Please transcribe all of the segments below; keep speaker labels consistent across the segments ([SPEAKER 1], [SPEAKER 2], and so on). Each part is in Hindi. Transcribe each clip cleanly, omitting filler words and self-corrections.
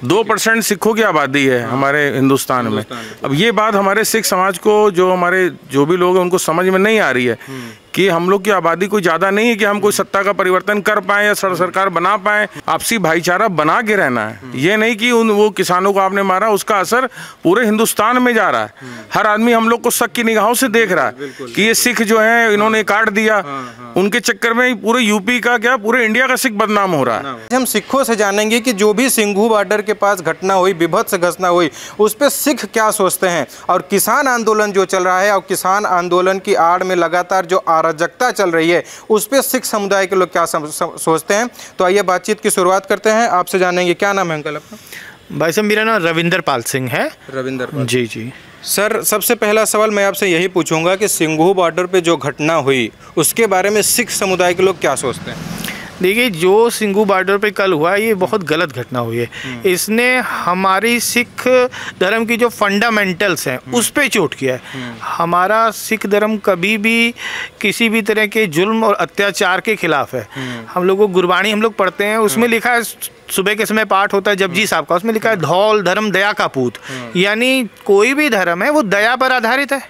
[SPEAKER 1] 2% सिखों की आबादी है हमारे हिंदुस्तान में। अब ये बात हमारे सिख समाज को, जो भी लोग हैं, उनको समझ में नहीं आ रही है कि हम लोग की आबादी कोई ज़्यादा नहीं है कि हम कोई सत्ता का परिवर्तन कर पाएँ या सरकार बना पाएँ। आपसी भाईचारा बना के रहना है। ये नहीं कि वो किसानों को आपने मारा, उसका असर पूरे हिंदुस्तान में जा रहा है। हर आदमी हम लोग को शक की निगाहों से देख रहा है कि ये सिख जो है इन्होंने काट दिया। उनके चक्कर में पूरे यूपी का क्या, पूरे इंडिया का सिख बदनाम हो रहा है।
[SPEAKER 2] हम सिखों से जानेंगे कि जो भी सिंघू बॉर्डर के पास घटना हुई, विभत्स घटना हुई, उस पर सिख क्या सोचते हैं, और किसान आंदोलन जो चल रहा है, और किसान आंदोलन की आड़ में लगातार जो अराजकता चल रही है, उस पर सिख समुदाय के लोग क्या सोचते हैं। तो आइए बातचीत की शुरुआत करते हैं। आपसे जानेंगे, क्या नाम है अंकल आपका?
[SPEAKER 3] भाई साहब, मेरा नाम रविंदर पाल सिंह है।
[SPEAKER 2] रविंदर पाल
[SPEAKER 3] जी जी
[SPEAKER 2] सर, सबसे पहला सवाल मैं आपसे यही पूछूंगा कि सिंघू बॉर्डर पे जो घटना हुई, उसके बारे में सिख समुदाय के लोग क्या सोचते हैं?
[SPEAKER 3] देखिए, जो सिंघू बॉर्डर पे कल हुआ, ये बहुत गलत घटना हुई है। इसने हमारी सिख धर्म की जो फंडामेंटल्स हैं उस पे चोट किया है। हमारा सिख धर्म कभी भी किसी भी तरह के जुल्म और अत्याचार के खिलाफ है। हम लोग को गुरबाणी हम लोग पढ़ते हैं, उसमें लिखा है, सुबह के समय पाठ होता है जपजी साहब का, उसमें लिखा है धौल धर्म दया का पूत। यानी कोई भी धर्म है वो दया पर आधारित है।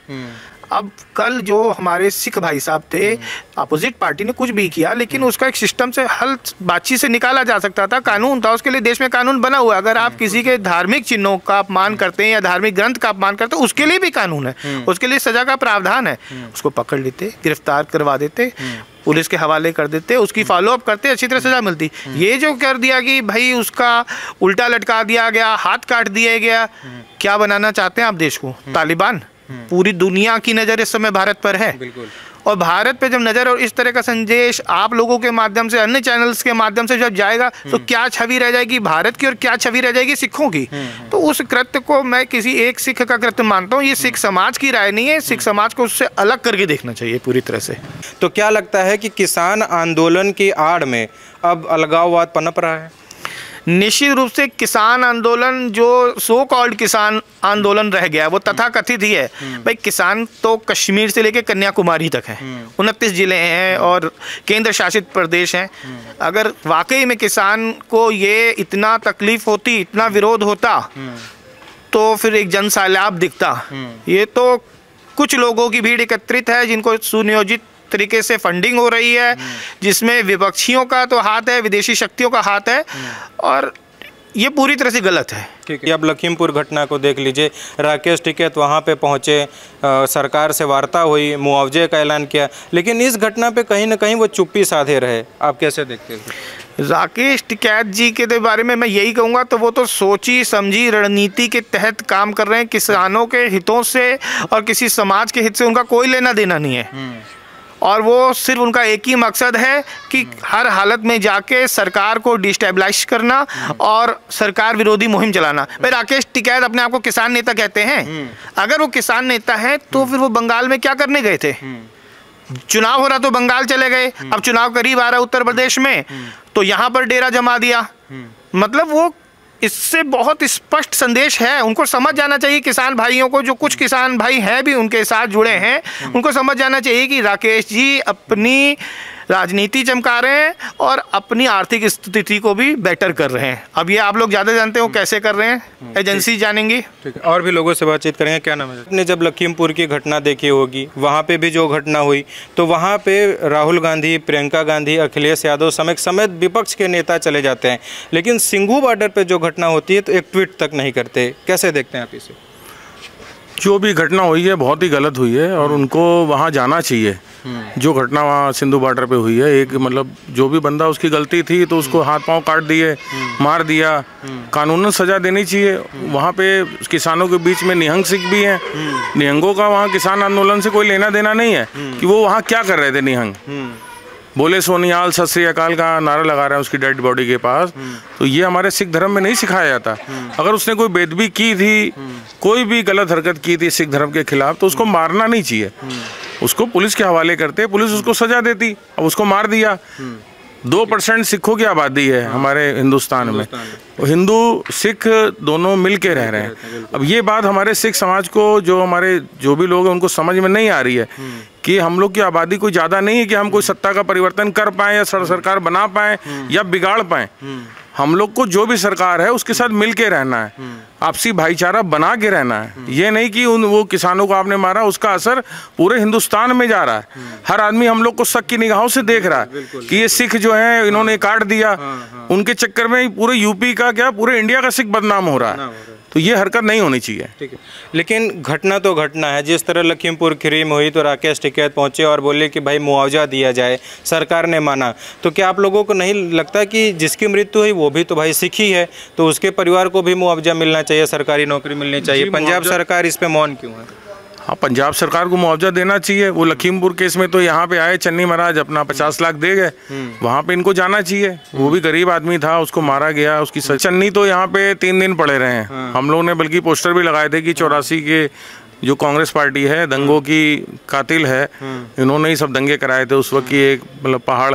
[SPEAKER 3] अब कल जो हमारे सिख भाई साहब थे, अपोजिट पार्टी ने कुछ भी किया, लेकिन उसका एक सिस्टम से हल बातचीत से निकाला जा सकता था। कानून था, उसके लिए देश में कानून बना हुआ है। अगर आप किसी के धार्मिक चिन्हों का अपमान करते हैं या धार्मिक ग्रंथ का अपमान करते हैं, उसके लिए भी कानून है, उसके लिए सजा का प्रावधान है। उसको पकड़ लेते, गिरफ्तार करवा देते, पुलिस के हवाले कर देते, उसकी फॉलोअप करते, अच्छी तरह सजा मिलती। ये जो कर दिया कि भाई उसका उल्टा लटका दिया गया, हाथ काट दिया गया, क्या बनाना चाहते हैं आप देश को? तालिबान? पूरी दुनिया की नज़र इस समय भारत पर है।
[SPEAKER 2] बिल्कुल।
[SPEAKER 3] और भारत पे जब नज़र और इस तरह का संदेश आप लोगों के माध्यम से, अन्य चैनल्स के माध्यम से जब जाएगा, तो क्या छवि रह जाएगी भारत की और क्या छवि रह जाएगी सिखों की? तो उस कृत्य को मैं किसी एक सिख का कृत्य मानता हूँ। ये सिख समाज की राय नहीं है। सिख समाज को उससे अलग करके देखना चाहिए पूरी तरह से।
[SPEAKER 2] तो क्या लगता है कि किसान आंदोलन की आड़ में अब अलगाववाद पनप रहा है?
[SPEAKER 3] निश्चित रूप से किसान आंदोलन, जो सो कॉल्ड किसान आंदोलन रह गया, वो तथाकथित ही है। भाई, किसान तो कश्मीर से लेकर कन्याकुमारी तक है, 29 जिले हैं और केंद्र शासित प्रदेश हैं। अगर वाकई में किसान को ये इतना तकलीफ होती, इतना विरोध होता, तो फिर एक जन सैलाब दिखता। ये तो कुछ लोगों की भीड़ एकत्रित है जिनको सुनियोजित तरीके से फंडिंग हो रही है, जिसमें विपक्षियों का तो हाथ है, विदेशी शक्तियों का हाथ है, और ये पूरी तरह से गलत है।
[SPEAKER 2] ठीक है। अब लखीमपुर घटना को देख लीजिए, राकेश टिकैत वहाँ पे पहुँचे, सरकार से वार्ता हुई, मुआवजे का ऐलान किया, लेकिन इस घटना पे कहीं ना कहीं वो चुप्पी साधे रहे। आप कैसे देखते हैं?
[SPEAKER 3] राकेश टिकैत जी के बारे में मैं यही कहूँगा, तो वो तो सोची समझी रणनीति के तहत काम कर रहे हैं। किसानों के हितों से और किसी समाज के हित से उनका कोई लेना देना नहीं है, और वो सिर्फ उनका एक ही मकसद है कि हर हालत में जाके सरकार को डिस्टेबलाइज करना और सरकार विरोधी मुहिम चलाना। भाई, राकेश टिकैत अपने आप को किसान नेता कहते हैं। अगर वो किसान नेता है तो फिर वो बंगाल में क्या करने गए थे? चुनाव हो रहा तो बंगाल चले गए, अब चुनाव करीब आ रहा है उत्तर प्रदेश में, तो यहाँ पर डेरा जमा दिया। मतलब वो, इससे बहुत स्पष्ट संदेश है। उनको समझ जाना चाहिए, किसान भाइयों को, जो कुछ किसान भाई हैं भी उनके साथ जुड़े हैं, उनको समझ जाना चाहिए कि राकेश जी अपनी राजनीति चमका रहे हैं और अपनी आर्थिक स्थिति को भी बेटर कर रहे हैं। अब ये आप लोग ज़्यादा जानते हो कैसे कर रहे हैं, एजेंसी जानेंगी।
[SPEAKER 2] ठीक है, और भी लोगों से बातचीत करेंगे। क्या नाम है? आपने जब लखीमपुर की घटना देखी होगी, वहाँ पे भी जो घटना हुई, तो वहाँ पे राहुल गांधी, प्रियंका गांधी, अखिलेश यादव समेत विपक्ष के नेता चले जाते हैं, लेकिन सिंघू बॉर्डर पर जो घटना होती है तो एक ट्वीट तक नहीं करते। कैसे देखते हैं आप इसे?
[SPEAKER 1] जो भी घटना हुई है बहुत ही गलत हुई है और उनको वहाँ जाना चाहिए। जो घटना वहाँ सिंधु बॉर्डर पे हुई है, एक मतलब जो भी बंदा, उसकी गलती थी तो उसको हाथ पांव काट दिए, मार दिया, कानूनन सजा देनी चाहिए। वहाँ पे किसानों के बीच में निहंग सिख भी हैं। निहंगों का वहाँ किसान आंदोलन से कोई लेना देना नहीं है कि वो वहाँ क्या कर रहे थे। निहंग बोले सोनियाल सत श्री अकाल का नारा लगा रहे हैं उसकी डेड बॉडी के पास, तो ये हमारे सिख धर्म में नहीं सिखाया जाता। अगर उसने कोई बेदबी की थी, कोई भी गलत हरकत की थी सिख धर्म के खिलाफ, तो उसको मारना नहीं चाहिए। उसको पुलिस के हवाले करते, पुलिस उसको सजा देती। अब उसको मार दिया। 2% सिखों की आबादी है हमारे हिंदुस्तान में। हिंदू सिख दोनों मिल के रह रहे हैं। अब ये बात हमारे सिख समाज को, जो भी लोग हैं, उनको समझ में नहीं आ रही है कि हम लोग की आबादी कोई ज़्यादा नहीं है कि हम कोई सत्ता का परिवर्तन कर पाएँ या सरकार बना पाएँ या बिगाड़ पाएँ। हम लोग को जो भी सरकार है उसके साथ मिल के रहना है, आपसी भाईचारा बना के रहना है। ये नहीं कि वो किसानों को आपने मारा, उसका असर पूरे हिंदुस्तान में जा रहा है। हर आदमी हम लोग को शक की निगाहों से देख रहा है कि ये सिख जो है इन्होंने काट दिया, उनके चक्कर में पूरे यूपी का क्या पूरे इंडिया का सिख बदनाम हो रहा है। तो ये हरकत नहीं होनी चाहिए।
[SPEAKER 2] ठीक है, लेकिन घटना तो घटना है। जिस तरह लखीमपुर खीरी में हुई तो राकेश टिकैत पहुंचे और बोले कि भाई मुआवजा दिया जाए, सरकार ने माना। तो क्या आप लोगों को नहीं लगता कि जिसकी मृत्यु हुई वो भी तो भाई सिख ही है, तो उसके परिवार को भी मुआवजा मिलना चाहिए, सरकारी नौकरी मिलनी चाहिए? पंजाब सरकार इस पे मौन क्यों है?
[SPEAKER 1] हाँ, पंजाब सरकार को मुआवजा देना चाहिए। वो लखीमपुर केस में तो यहाँ पे आए चन्नी महाराज, अपना 50 लाख दे गए, वहाँ पे इनको जाना चाहिए। वो भी गरीब आदमी था, उसको मारा गया, उसकी चन्नी तो यहाँ पे 3 दिन पड़े रहे हैं। हम लोगों ने बल्कि पोस्टर भी लगाए थे कि 84 के जो कांग्रेस पार्टी है दंगों की कातिल है, इन्होंने ही सब दंगे कराए थे। उस वक्त की एक मतलब पहाड़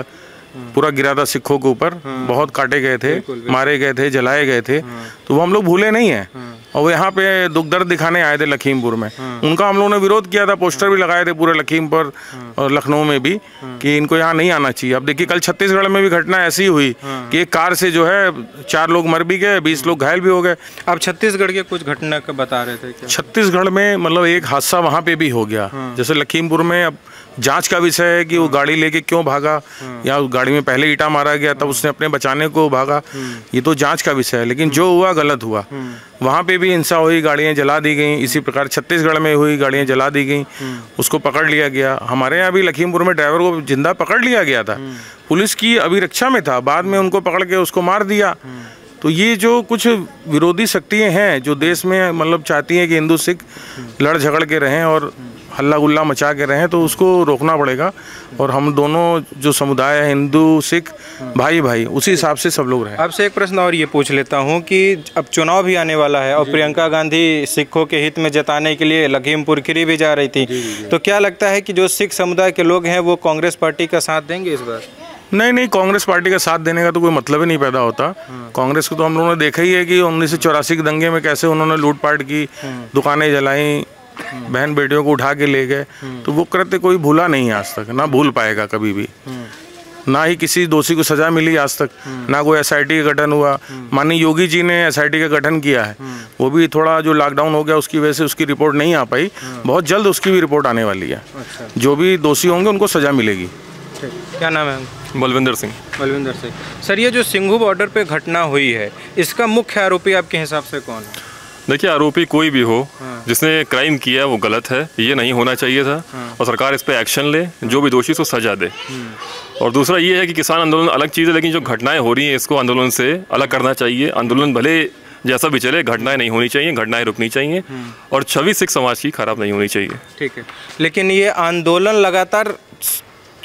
[SPEAKER 1] पूरा गिरा था सिखों के ऊपर, बहुत काटे गए थे, मारे गए थे, जलाए गए थे। तो वो हम लोग भूले नहीं हैं। और वो यहाँ पे दुख दर्द दिखाने आए थे लखीमपुर में, उनका हम लोगों ने विरोध किया था, पोस्टर भी लगाए थे पूरे लखीमपुर और लखनऊ में भी कि इनको यहाँ नहीं आना चाहिए। अब देखिए कल छत्तीसगढ़ में भी घटना ऐसी हुई कि एक कार से जो है 4 लोग मर भी गए, 20 लोग घायल भी हो गए।
[SPEAKER 2] आप छत्तीसगढ़ के कुछ घटना का बता रहे थे क्या?
[SPEAKER 1] छत्तीसगढ़ में मतलब एक हादसा वहाँ पे भी हो गया। जैसे लखीमपुर में अब जांच का विषय है कि वो गाड़ी लेके क्यों भागा, या उस गाड़ी में पहले ईंटा मारा गया तब उसने अपने बचाने को भागा, ये तो जांच का विषय है। लेकिन जो हुआ गलत हुआ। वहाँ पे भी हिंसा हुई, गाड़ियाँ जला दी गई। इसी प्रकार छत्तीसगढ़ में हुई, गाड़ियाँ जला दी गई, उसको पकड़ लिया गया। हमारे यहाँ भी लखीमपुर में ड्राइवर को जिंदा पकड़ लिया गया था, पुलिस की अभिरक्षा में था, बाद में उनको पकड़ के उसको मार दिया। तो ये जो कुछ विरोधी शक्तियाँ हैं जो देश में मतलब चाहती हैं कि हिंदू सिख लड़ झगड़ के रहें और हल्ला गुल्ला मचा के रहें, तो उसको रोकना पड़ेगा। और हम दोनों जो समुदाय है हिंदू सिख भाई भाई, उसी हिसाब से सब लोग रहें।
[SPEAKER 2] आपसे एक प्रश्न और ये पूछ लेता हूँ कि अब चुनाव भी आने वाला है और प्रियंका गांधी सिखों के हित में जताने के लिए लखीमपुर खीरी भी जा रही थी, तो क्या लगता है कि जो सिख समुदाय के लोग हैं वो कांग्रेस पार्टी का साथ देंगे इस बार?
[SPEAKER 1] नहीं, कांग्रेस पार्टी का साथ देने का तो कोई मतलब ही नहीं पैदा होता। कांग्रेस को तो हम लोगों ने देखा ही है कि 1984 के दंगे में कैसे उन्होंने लूटपाट की, दुकानें जलाई, बहन बेटियों को उठा के ले गए। तो वो कृत्य कोई भूला नहीं आज तक, ना भूल पाएगा कभी भी। ना ही किसी दोषी को सजा मिली आज तक, ना कोई SIT का गठन हुआ। माननीय योगी जी ने SIT का गठन किया है, वो भी थोड़ा जो लॉकडाउन हो गया उसकी वजह से उसकी रिपोर्ट नहीं आ पाई। बहुत जल्द उसकी भी रिपोर्ट आने वाली है। जो भी दोषी होंगे उनको सजा मिलेगी।
[SPEAKER 2] क्या नाम है?
[SPEAKER 4] बलविंदर सिंह।
[SPEAKER 2] बलविंदर सिंह। सर, ये जो सिंघू बॉर्डर पे घटना हुई है, इसका मुख्य आरोपी आपके हिसाब से कौन है?
[SPEAKER 4] देखिए, आरोपी कोई भी हो, जिसने क्राइम किया वो गलत है, ये नहीं होना चाहिए था। और सरकार इस पे एक्शन ले, जो भी दोषी उसको सजा दे। और दूसरा ये है कि किसान आंदोलन अलग चीज़ है, लेकिन जो घटनाएं हो रही हैं इसको आंदोलन से अलग करना चाहिए। आंदोलन भले जैसा भी चले, घटनाएं नहीं होनी चाहिए, घटनाएं रुकनी चाहिए और छवि सिख समाज की खराब नहीं होनी चाहिए।
[SPEAKER 2] ठीक है, लेकिन ये आंदोलन लगातार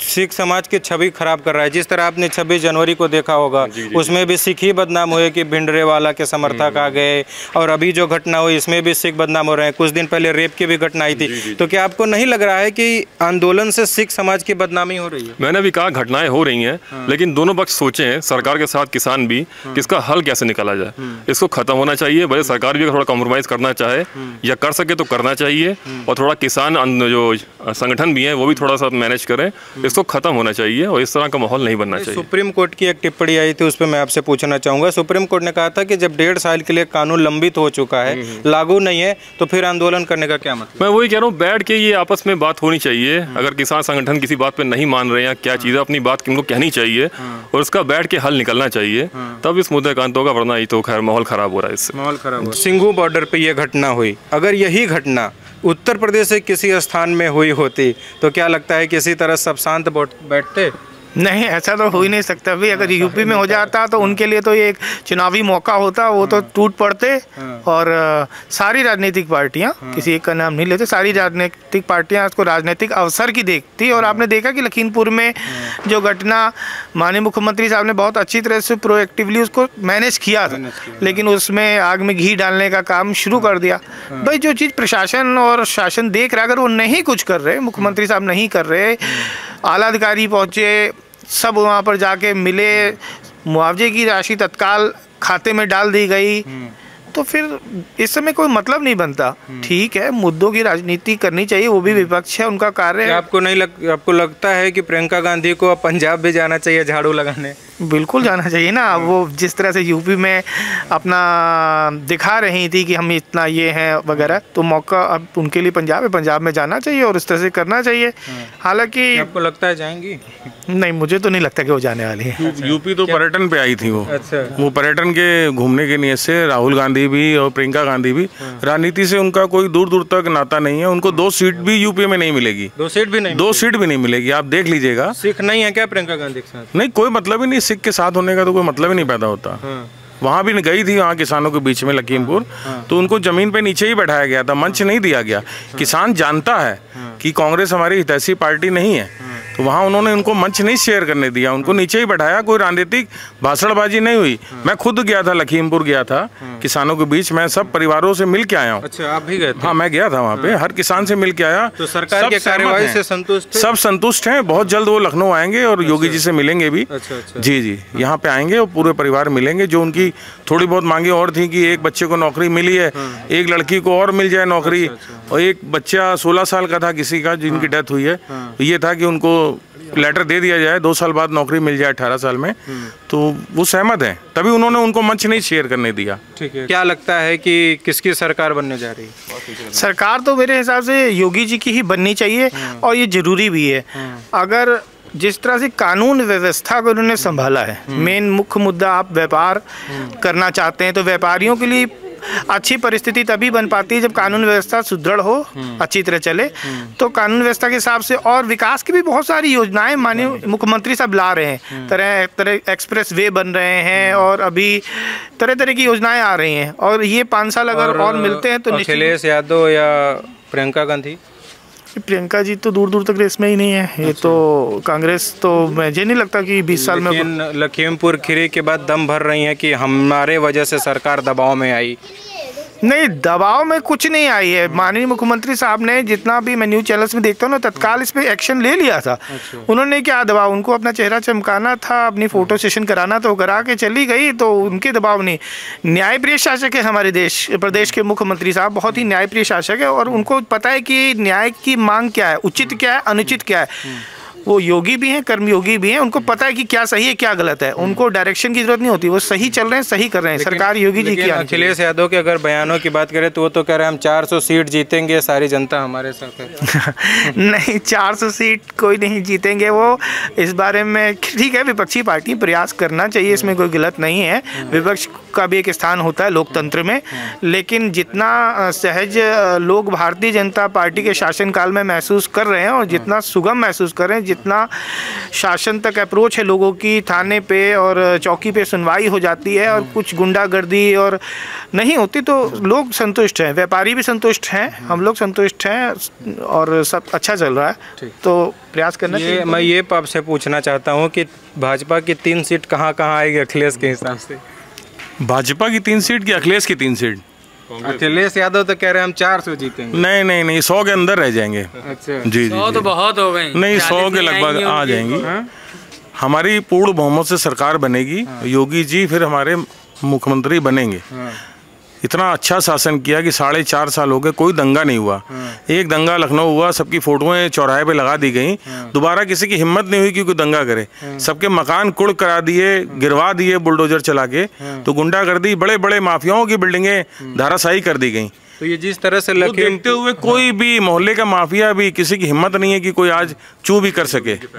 [SPEAKER 2] सिख समाज की छवि खराब कर रहा है। जिस तरह आपने 26 जनवरी को देखा होगा, उसमें भी सिख ही बदनाम हुए कि भिंडरेवाला के समर्थक आ गए, और अभी जो घटना हुई इसमें भी सिख बदनाम हो रहे हैं। कुछ दिन पहले रेप की भी घटना आई थी। तो क्या आपको नहीं लग रहा है कि आंदोलन से सिख समाज की बदनामी हो रही है?
[SPEAKER 4] मैंने भी कहा घटनाएं हो रही हैं, लेकिन दोनों पक्ष सोचें, सरकार के साथ किसान भी, कि इसका हल कैसे निकाला जाए। इसको खत्म होना चाहिए। भले सरकार भी थोड़ा कॉम्प्रोमाइज करना चाहे या कर सके तो करना चाहिए, और थोड़ा किसान जो संगठन भी है वो भी थोड़ा सा मैनेज करें। इसको खत्म होना चाहिए और इस तरह का माहौल नहीं बनना चाहिए।
[SPEAKER 2] सुप्रीम कोर्ट की एक टिप्पणी आई थी, उस पर मैं आपसे पूछना चाहूंगा। सुप्रीम कोर्ट ने कहा था कि जब 1.5 साल के लिए कानून लंबित हो चुका है, लागू नहीं है, तो फिर आंदोलन करने का क्या मतलब?
[SPEAKER 4] मैं वही कह रहा हूँ, बैठ के ये आपस में बात होनी चाहिए। अगर किसान संगठन किसी बात पे नहीं मान रहे हैं, क्या चीज़ है, अपनी बात उनको कहनी चाहिए और उसका बैठ के हल निकलना चाहिए, तब इस मुद्दे का अंत होगा। वरना ये तो खैर माहौल खराब हो रहा है, इससे
[SPEAKER 2] माहौल खराब हो। सिंघू बॉर्डर पे ये घटना हुई, अगर यही घटना उत्तर प्रदेश से किसी स्थान में हुई होती तो क्या लगता है कि इसी तरह सब शांत बैठते?
[SPEAKER 3] नहीं, ऐसा तो हो ही नहीं सकता भाई। अगर यूपी में हो जाता तो उनके लिए तो ये एक चुनावी मौका होता, वो तो टूट पड़ते। और सारी राजनीतिक पार्टियां, किसी एक का नाम नहीं लेते, सारी राजनीतिक पार्टियां उसको राजनीतिक अवसर की देखती। और आपने देखा कि लखीमपुर में जो घटना, माननीय मुख्यमंत्री साहब ने बहुत अच्छी तरह से प्रोएक्टिवली उसको मैनेज किया था, लेकिन उसमें आग में घी डालने का काम शुरू कर दिया। भाई, जो चीज़ प्रशासन और शासन देख रहा, अगर वो नहीं कुछ कर रहे, मुख्यमंत्री साहब नहीं कर रहे, आला अधिकारी पहुँचे, सब वहाँ पर जाके मिले, मुआवजे की राशि तत्काल खाते में डाल दी गई, तो फिर इस समय कोई मतलब नहीं बनता। ठीक है, मुद्दों की राजनीति करनी चाहिए, वो भी विपक्ष है, उनका कार्य है।
[SPEAKER 2] आपको लगता है कि प्रियंका गांधी को पंजाब भी जाना चाहिए झाड़ू लगाने?
[SPEAKER 3] बिल्कुल जाना चाहिए ना। वो जिस तरह से यूपी में अपना दिखा रही थी कि हम इतना ये हैं वगैरह, तो मौका अब उनके लिए पंजाब है, पंजाब में जाना चाहिए और इस तरह से करना चाहिए। हालांकि
[SPEAKER 2] आपको लगता है जाएंगी?
[SPEAKER 3] नहीं, मुझे तो नहीं लगता कि वो जाने वाली है।
[SPEAKER 1] यूपी तो पर्यटन पे आई थी वो।
[SPEAKER 2] अच्छा।
[SPEAKER 1] वो पर्यटन के घूमने के नियत से राहुल गांधी भी और प्रियंका गांधी भी, राजनीति से उनका कोई दूर दूर तक नाता नहीं है। उनको 2 सीट भी यूपी में नहीं मिलेगी।
[SPEAKER 2] 2 सीट भी नहीं?
[SPEAKER 1] 2 सीट भी नहीं मिलेगी, आप देख लीजिएगा।
[SPEAKER 2] सिख नहीं है क्या प्रियंका गांधी के साथ?
[SPEAKER 1] नहीं, कोई मतलब ही नहीं, सिख के साथ होने का तो कोई मतलब ही नहीं पैदा होता। वहाँ भी गई थी, वहाँ किसानों के बीच में लखीमपुर, तो उनको जमीन पे नीचे ही बैठाया गया था, मंच नहीं दिया गया। किसान जानता है कि कांग्रेस हमारी हितैषी पार्टी नहीं है, तो वहाँ उन्होंने उनको मंच नहीं शेयर करने दिया, उनको नीचे ही बैठाया। कोई राजनीतिक भाषणबाजी नहीं हुई। मैं खुद गया था, लखीमपुर गया था किसानों के बीच, मैं सब परिवारों से मिल के आया हूँ।
[SPEAKER 2] अच्छा, आप भी गए थे?
[SPEAKER 1] हाँ, मैं गया था वहाँ पे, हर किसान से मिल के आया।
[SPEAKER 2] तो सरकार की कार्रवाई से संतुष्ट?
[SPEAKER 1] सब संतुष्ट हैं। बहुत जल्द वो लखनऊ आएंगे और योगी जी से मिलेंगे भी।
[SPEAKER 2] अच्छा।
[SPEAKER 1] जी जी, यहाँ पे आएंगे और पूरे परिवार मिलेंगे। जो उनकी थोड़ी बहुत मांगे और थी कि एक बच्चे को नौकरी मिली है, एक लड़की को और मिल जाए नौकरी, और एक बच्चा 16 साल का था किसी का जिनकी डेथ हुई है, ये था कि उनको लेटर दे दिया जाए, 2 साल बाद नौकरी मिल जाए 18 साल में। तो वो सहमत हैं, तभी उन्होंने उनको मंच नहीं शेयर करने दिया।
[SPEAKER 2] ठीक है। क्या लगता है कि किसकी सरकार बनने जा रही है?
[SPEAKER 3] सरकार तो मेरे हिसाब से योगी जी की ही बननी चाहिए, और ये जरूरी भी है। अगर जिस तरह से कानून व्यवस्था को उन्होंने संभाला है, मेन मुख्य मुद्दा, आप व्यापार करना चाहते हैं तो व्यापारियों के लिए अच्छी परिस्थिति तभी बन पाती है जब कानून व्यवस्था सुदृढ़ हो, अच्छी तरह चले। तो कानून व्यवस्था के हिसाब से और विकास की भी बहुत सारी योजनाएं माननीय मुख्यमंत्री साहब ला रहे हैं। तरह तरह एक्सप्रेस वे बन रहे हैं और अभी तरह तरह की योजनाएं आ रही हैं, और ये 5 साल अगर और मिलते हैं तो
[SPEAKER 2] अखिलेश यादव या प्रियंका गांधी?
[SPEAKER 3] प्रियंका जी तो दूर दूर तक रेस में ही नहीं है। ये तो कांग्रेस तो मुझे नहीं लगता कि 20 साल में।
[SPEAKER 2] लखीमपुर खीरी के बाद दम भर रही है कि हमारे वजह से सरकार दबाव में आई।
[SPEAKER 3] नहीं, दबाव में कुछ नहीं आई है। माननीय मुख्यमंत्री साहब ने, जितना भी मैं न्यूज़ चैनल्स में देखता हूँ ना, तत्काल इस पे एक्शन ले लिया था। उन्होंने क्या दबाव, उनको अपना चेहरा चमकाना था, अपनी फोटो सेशन कराना, तो करा के चली गई, तो उनके दबाव नहीं। न्यायप्रिय शासक है हमारे प्रदेश के मुख्यमंत्री साहब, बहुत ही न्यायप्रिय शासक है, और उनको पता है कि न्याय की मांग क्या है, उचित क्या है, अनुचित क्या है। वो योगी भी हैं, कर्मयोगी भी हैं, उनको पता है कि क्या सही है क्या गलत है। उनको डायरेक्शन की जरूरत नहीं होती, वो सही चल रहे हैं, सही कर रहे हैं। सरकार योगी जी की।
[SPEAKER 2] अखिलेश यादव के अगर बयानों की बात करें तो वो तो कह रहे हैं हम 400 सीट जीतेंगे, सारी जनता हमारे साथ है।
[SPEAKER 3] नहीं, 400 सीट कोई नहीं जीतेंगे वो। इस बारे में ठीक है, विपक्षी पार्टी प्रयास करना चाहिए, इसमें कोई गलत नहीं है। विपक्ष का भी एक स्थान होता है लोकतंत्र में, लेकिन जितना सहज लोग भारतीय जनता पार्टी के शासनकाल में महसूस कर रहे हैं और जितना सुगम महसूस कर रहे हैं, जितना शासन तक अप्रोच है लोगों की, थाने पे और चौकी पे सुनवाई हो जाती है और कुछ गुंडागर्दी और नहीं होती, तो लोग संतुष्ट हैं, व्यापारी भी संतुष्ट हैं, हम लोग संतुष्ट हैं और सब अच्छा चल रहा है। तो प्रयास करना चाहिए।
[SPEAKER 2] मैं ये आपसे पूछना चाहता हूँ कि भाजपा की 3 सीट कहाँ आएगी अखिलेश के हिसाब से?
[SPEAKER 1] भाजपा की 3 सीट की अखिलेश की 3 सीट?
[SPEAKER 2] अखिलेश यादव तो कह रहे हैं हम 400 जीतेंगे।
[SPEAKER 1] नहीं, 100 के अंदर रह जाएंगे।
[SPEAKER 2] अच्छा
[SPEAKER 1] जी,
[SPEAKER 5] 100 तो बहुत हो गई।
[SPEAKER 1] नहीं, 100 के लगभग आ जाएंगी। हमारी पूर्ण बहुमत से सरकार बनेगी, योगी जी फिर हमारे मुख्यमंत्री बनेंगे। इतना अच्छा शासन किया कि 4.5 साल हो गए, कोई दंगा नहीं हुआ। एक दंगा लखनऊ हुआ, सबकी फोटोएं चौराहे पे लगा दी गई, दोबारा किसी की हिम्मत नहीं हुई कि कोई दंगा करे। सबके मकान कुड़ करा दिए, गिरवा दिए बुलडोजर चला के। तो गुंडागर्दी, बड़े बड़े माफियाओं की बिल्डिंगें धाराशाही कर दी गई।
[SPEAKER 2] तो ये जिस तरह से
[SPEAKER 1] देखते हुए कोई भी मोहल्ले का माफिया भी, किसी की हिम्मत नहीं है कि कोई आज चू भी कर सके।